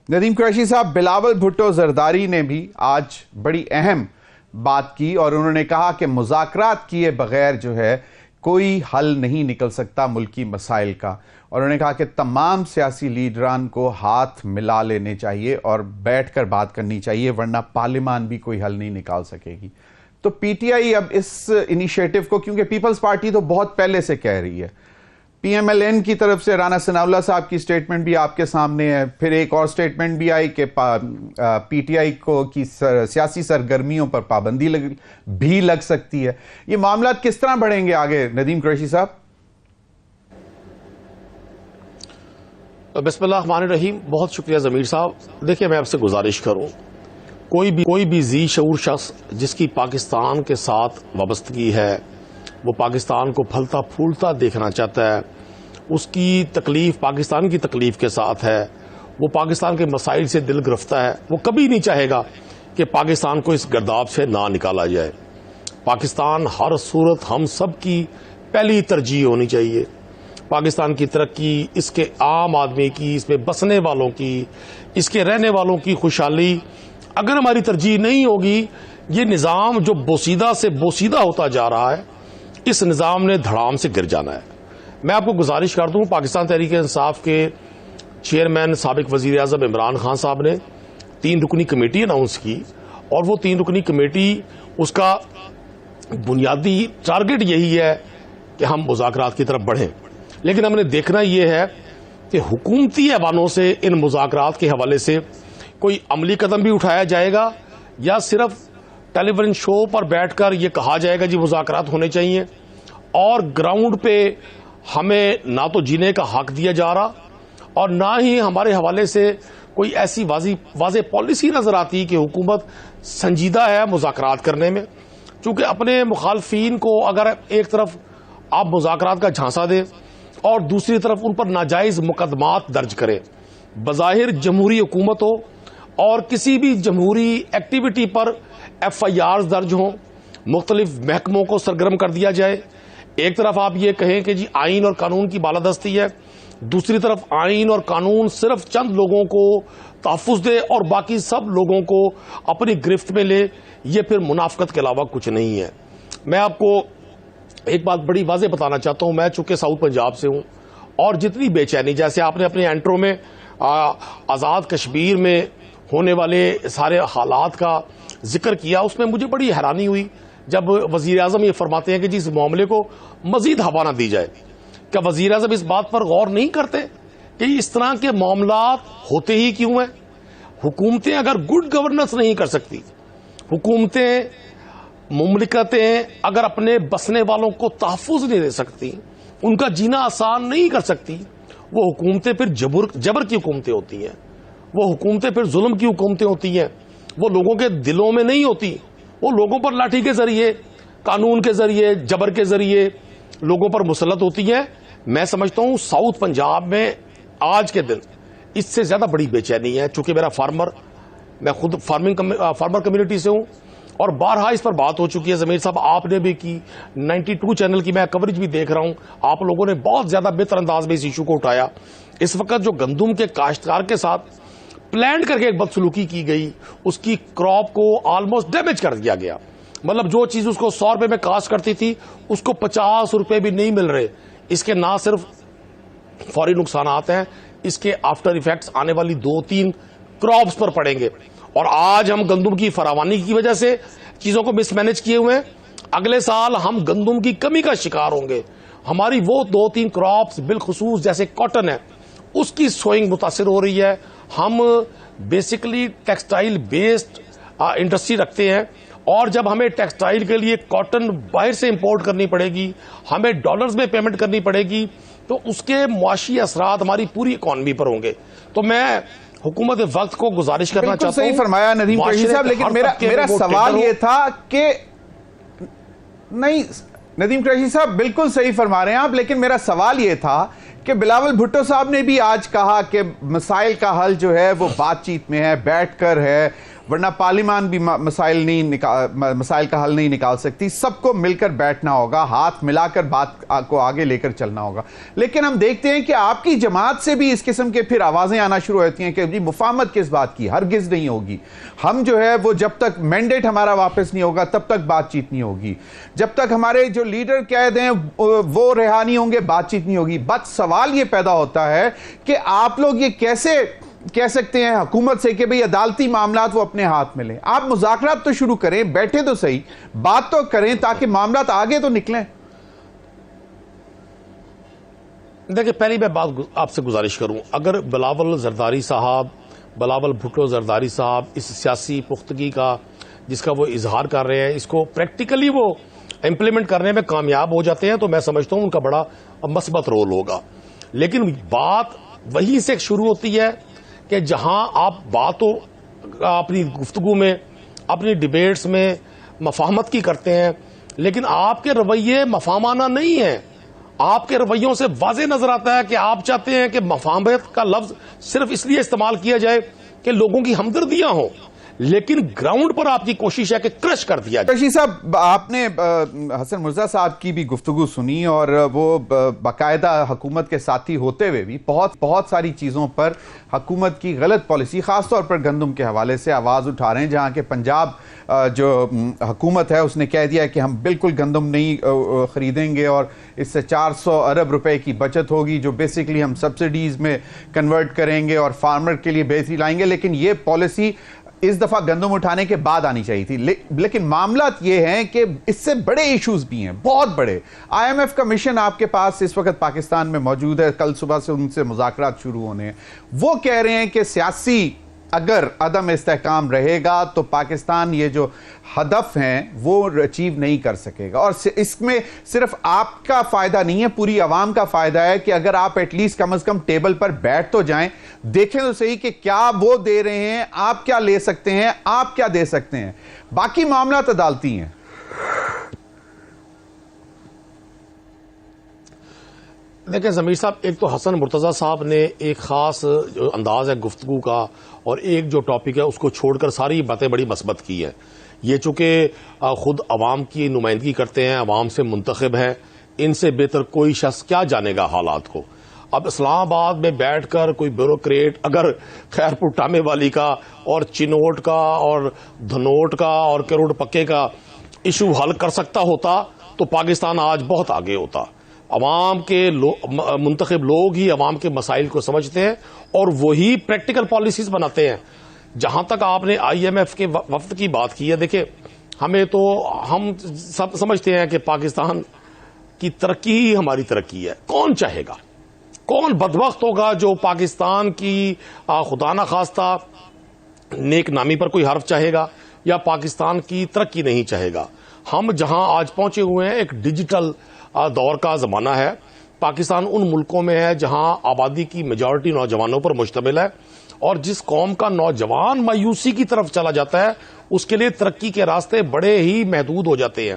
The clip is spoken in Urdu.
ندیم قریشی صاحب، بلاول بھٹو زرداری نے بھی آج بڑی اہم بات کی اور انہوں نے کہا کہ مذاکرات کیے بغیر جو ہے کوئی حل نہیں نکل سکتا ملکی مسائل کا، اور انہوں نے کہا کہ تمام سیاسی لیڈران کو ہاتھ ملا لینے چاہیے اور بیٹھ کر بات کرنی چاہیے، ورنہ پارلیمان بھی کوئی حل نہیں نکال سکے گی۔ تو پی ٹی آئی اب اس انیشیٹو کو، کیونکہ پیپلز پارٹی تو بہت پہلے سے کہہ رہی ہے، پی ایم ایل این کی طرف سے رانا ثناءاللہ صاحب کی سٹیٹمنٹ بھی آپ کے سامنے ہے، پھر ایک اور سٹیٹمنٹ بھی آئی کہ پی ٹی آئی کو کی سیاسی سرگرمیوں پر پابندی بھی لگ سکتی ہے۔ یہ معاملات کس طرح بڑھیں گے آگے ندیم قریشی صاحب؟ بسم اللہ الرحمن الرحیم۔ بہت شکریہ ضمیر صاحب۔ دیکھیں، میں آپ سے گزارش کروں، کوئی بھی ذی شعور شخص جس کی پاکستان کے ساتھ وابستگی ہے، وہ پاکستان کو پھلتا پھولتا دیکھنا چاہتا ہے، اس کی تکلیف پاکستان کی تکلیف کے ساتھ ہے، وہ پاکستان کے مسائل سے دل گرفتہ ہے، وہ کبھی نہیں چاہے گا کہ پاکستان کو اس گرداب سے نہ نکالا جائے۔ پاکستان ہر صورت ہم سب کی پہلی ترجیح ہونی چاہیے۔ پاکستان کی ترقی، اس کے عام آدمی کی، اس میں بسنے والوں کی، اس کے رہنے والوں کی خوشحالی اگر ہماری ترجیح نہیں ہوگی، یہ نظام جو بوسیدہ سے بوسیدہ ہوتا جا رہا ہے، اس نظام نے دھڑام سے گر جانا ہے۔ میں آپ کو گزارش کر دوں، پاکستان تحریک انصاف کے چیئرمین سابق وزیر اعظم عمران خان صاحب نے 3 رکنی کمیٹی اناؤنس کی، اور وہ 3 رکنی کمیٹی، اس کا بنیادی ٹارگٹ یہی ہے کہ ہم مذاکرات کی طرف بڑھیں، لیکن ہم نے دیکھنا یہ ہے کہ حکومتی ایوانوں سے ان مذاکرات کے حوالے سے کوئی عملی قدم بھی اٹھایا جائے گا، یا صرف ٹیلی ویژن شو پر بیٹھ کر یہ کہا جائے گا جی مذاکرات ہونے چاہیے، اور گراؤنڈ پہ ہمیں نہ تو جینے کا حق دیا جا رہا اور نہ ہی ہمارے حوالے سے کوئی ایسی واضح پالیسی نظر آتی کہ حکومت سنجیدہ ہے مذاکرات کرنے میں۔ چونکہ اپنے مخالفین کو اگر ایک طرف آپ مذاکرات کا جھانسا دیں اور دوسری طرف ان پر ناجائز مقدمات درج کریں، بظاہر جمہوری حکومت ہو اور کسی بھی جمہوری ایکٹیویٹی پر ایف آئی آرز درج ہوں، مختلف محکموں کو سرگرم کر دیا جائے، ایک طرف آپ یہ کہیں کہ جی آئین اور قانون کی بالادستی ہے، دوسری طرف آئین اور قانون صرف چند لوگوں کو تحفظ دے اور باقی سب لوگوں کو اپنی گرفت میں لے، یہ پھر منافقت کے علاوہ کچھ نہیں ہے۔ میں آپ کو ایک بات بڑی واضح بتانا چاہتا ہوں، میں چونکہ ساؤتھ پنجاب سے ہوں، اور جتنی بے چینی، جیسے آپ نے اپنے انٹرو میں آزاد کشمیر میں ہونے والے سارے حالات کا ذکر کیا، اس میں مجھے بڑی حیرانی ہوئی جب وزیر اعظم یہ فرماتے ہیں کہ جی اس معاملے کو مزید ہوا نہ دی جائے۔ کیا وزیر اعظم اس بات پر غور نہیں کرتے کہ اس طرح کے معاملات ہوتے ہی کیوں ہیں؟ حکومتیں اگر گڈ گورننس نہیں کر سکتی، حکومتیں مملکتیں اگر اپنے بسنے والوں کو تحفظ نہیں دے سکتی، ان کا جینا آسان نہیں کر سکتی، وہ حکومتیں پھر جبر کی حکومتیں ہوتی ہیں، وہ حکومتیں پھر ظلم کی حکومتیں ہوتی ہیں، وہ لوگوں کے دلوں میں نہیں ہوتی، وہ لوگوں پر لاٹھی کے ذریعے، قانون کے ذریعے، جبر کے ذریعے لوگوں پر مسلط ہوتی ہیں۔ میں سمجھتا ہوں ساؤتھ پنجاب میں آج کے دن اس سے زیادہ بڑی بے چینی ہے، چونکہ میں خود فارمر کمیونٹی سے ہوں، اور بارہا اس پر بات ہو چکی ہے، ضمیر صاحب آپ نے بھی کی، 92 چینل کی میں کوریج بھی دیکھ رہا ہوں، آپ لوگوں نے بہت زیادہ بہتر انداز میں اس ایشو کو اٹھایا۔ اس وقت جو گندم کے کاشتکار کے ساتھ پلان کر کے ایک بدسلوکی کی گئی، اس کی کراپ کو آلموسٹ ڈیمیج کر دیا گیا، مطلب جو چیز اس کو 100 روپے میں کاشت کرتی تھی اس کو 50 روپے بھی نہیں مل رہے۔ اس کے نہ صرف فوری نقصانات ہیں، اس کے آفٹر ایفیکٹس آنے والی 2-3 کراپس پر پڑیں گے، اور آج ہم گندم کی فراوانی کی وجہ سے چیزوں کو مس مینج کیے ہوئے ہیں، اگلے سال ہم گندم کی کمی کا شکار ہوں گے، ہماری وہ 2-3 کراپس بالخصوص جیسے کاٹن ہے اس کی سوئنگ متاثر ہو رہی ہے۔ ہم بیسیکلی ٹیکسٹائل بیسڈ انڈسٹری رکھتے ہیں، اور جب ہمیں ٹیکسٹائل کے لیے کاٹن باہر سے امپورٹ کرنی پڑے گی، ہمیں ڈالرز میں پیمنٹ کرنی پڑے گی، تو اس کے معاشی اثرات ہماری پوری اکانومی پر ہوں گے۔ تو میں حکومت وقت کو گزارش کرنا چاہتا ہوں، صحیح فرمایا ندیم قریشی صاحب، لیکن میرا سوال یہ تھا کہ نہیں، ندیم قریشی صاحب بالکل صحیح فرما رہے ہیں آپ، لیکن میرا سوال یہ تھا کہ بلاول بھٹو صاحب نے بھی آج کہا کہ مسائل کا حل جو ہے وہ بات چیت میں ہے، بیٹھ کر ہے، ورنہ پارلیمان بھی مسائل کا حل نہیں نکال سکتی. سب کو مل کر بیٹھنا ہوگا, ہاتھ ملا کر بات کو آگے لے کر چلنا ہوگا. لیکن ہم دیکھتے ہیں کہ آپ کی جماعت سے بھی اس قسم کے پھر آوازیں آنا شروع ہوتی ہیں کہ جی مفاہمت کس بات کی, ہرگز نہیں ہوگی. ہم جو ہے وہ جب تک مینڈیٹ ہمارا واپس نہیں ہوگا تب تک بات چیت نہیں ہوگی, جب تک ہمارے جو لیڈر قید ہیں وہ رہا نہیں ہوں گے بات چیت نہیں ہوگی. بس سوال یہ پیدا ہوتا ہے کہ آپ لوگ یہ کیسے کہہ سکتے ہیں حکومت سے کہ بھئی عدالتی معاملات وہ اپنے ہاتھ میں لیں. آپ مذاکرات تو شروع کریں, بیٹھے تو صحیح, بات تو کریں تاکہ معاملات آگے تو نکلیں. دیکھیں, پہلی میں بات آپ سے گزارش کروں, اگر بلاول زرداری صاحب, بلاول بھٹو زرداری صاحب اس سیاسی پختگی کا جس کا وہ اظہار کر رہے ہیں, اس کو پریکٹیکلی وہ امپلیمنٹ کرنے میں کامیاب ہو جاتے ہیں تو میں سمجھتا ہوں ان کا بڑا مثبت رول ہوگا. لیکن بات وہیں سے شروع ہوتی ہے کہ جہاں آپ باتوں اپنی گفتگو میں, اپنی ڈیبیٹس میں مفاہمت کی کرتے ہیں, لیکن آپ کے رویے مفاہمانہ نہیں ہیں. آپ کے رویوں سے واضح نظر آتا ہے کہ آپ چاہتے ہیں کہ مفاہمت کا لفظ صرف اس لیے استعمال کیا جائے کہ لوگوں کی ہمدردیاں ہوں, لیکن گراؤنڈ پر آپ کی کوشش ہے کہ کرش کر دیا جائے. رشید صاحب, آپ نے حسن مرزا صاحب کی بھی گفتگو سنی اور وہ باقاعدہ حکومت کے ساتھی ہوتے ہوئے بھی بہت ساری چیزوں پر حکومت کی غلط پالیسی, خاص طور پر گندم کے حوالے سے آواز اٹھا رہے ہیں, جہاں کہ پنجاب جو حکومت ہے اس نے کہہ دیا کہ ہم بالکل گندم نہیں خریدیں گے اور اس سے 400 ارب روپے کی بچت ہوگی جو بیسیکلی ہم سبسڈیز میں کنورٹ کریں گے اور فارمر کے لیے بہتری لائیں گے. لیکن یہ پالیسی اس دفعہ گندم اٹھانے کے بعد آنی چاہیے تھی. لیکن معاملات یہ ہیں کہ اس سے بڑے ایشوز بھی ہیں, بہت بڑے. آئی ایم ایف کا مشن آپ کے پاس اس وقت پاکستان میں موجود ہے, کل صبح سے ان سے مذاکرات شروع ہونے ہیں. وہ کہہ رہے ہیں کہ سیاسی اگر عدم استحکام رہے گا تو پاکستان یہ جو ہدف ہیں وہ اچیو نہیں کر سکے گا. اور اس میں صرف آپ کا فائدہ نہیں ہے, پوری عوام کا فائدہ ہے کہ اگر آپ ایٹ لیسٹ کم از کم ٹیبل پر بیٹھ تو جائیں, دیکھیں تو صحیح کہ کیا وہ دے رہے ہیں, آپ کیا لے سکتے ہیں, آپ کیا دے سکتے ہیں. باقی معاملات عدالتی ہیں. دیکھیں ضمیر صاحب, ایک تو حسن مرتضیٰ صاحب نے ایک خاص جو انداز ہے گفتگو کا اور ایک جو ٹاپک ہے اس کو چھوڑ کر ساری باتیں بڑی مثبت کی ہے. یہ چونکہ خود عوام کی نمائندگی کرتے ہیں, عوام سے منتخب ہیں, ان سے بہتر کوئی شخص کیا جانے گا حالات کو. اب اسلام آباد میں بیٹھ کر کوئی بیوروکریٹ اگر خیرپور ٹامے والی کا اور چنوٹ کا اور دھنوٹ کا اور کروڑ پکے کا ایشو حل کر سکتا ہوتا تو پاکستان آج بہت آگے ہوتا. عوام کے منتخب لوگ ہی عوام کے مسائل کو سمجھتے ہیں اور وہی پریکٹیکل پالیسیز بناتے ہیں. جہاں تک آپ نے آئی ایم ایف کے وفد کی بات کی ہے, دیکھیں ہم سب سمجھتے ہیں کہ پاکستان کی ترقی ہی ہماری ترقی ہے. کون چاہے گا, کون بدبخت ہوگا جو پاکستان کی خدا نخواستہ نیک نامی پر کوئی حرف چاہے گا یا پاکستان کی ترقی نہیں چاہے گا. ہم جہاں آج پہنچے ہوئے ہیں ایک ڈیجیٹل دور کا زمانہ ہے. پاکستان ان ملکوں میں ہے جہاں آبادی کی میجورٹی نوجوانوں پر مشتمل ہے اور جس قوم کا نوجوان مایوسی کی طرف چلا جاتا ہے اس کے لیے ترقی کے راستے بڑے ہی محدود ہو جاتے ہیں.